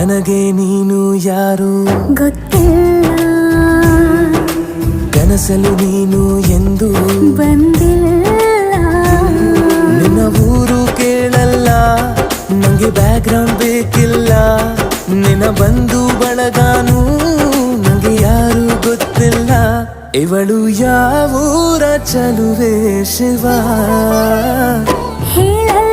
ನನಗೆ ನೀನು ಯಾರು ಗೊತ್ತಿಲ್ಲ, ಕನಸಲು ನೀನು ಎಂದು ಬಂದಿಲ್ಲ. ನಿನ್ನ ಊರು ಕೇಳಲ್ಲ, ನಂಗೆ ಬ್ಯಾಕ್ಗ್ರೌಂಡ್ ಬೇಕಿಲ್ಲ. ನಿನ್ನ ಬಂಧು ಬಳಗಾನು ನಂಗೆ ಯಾರು ಗೊತ್ತಿಲ್ಲ. ಇವಳು ಯಾವೂರ ಚಲುವೆ ಶಿವ ಹೇಳಲ್ಲ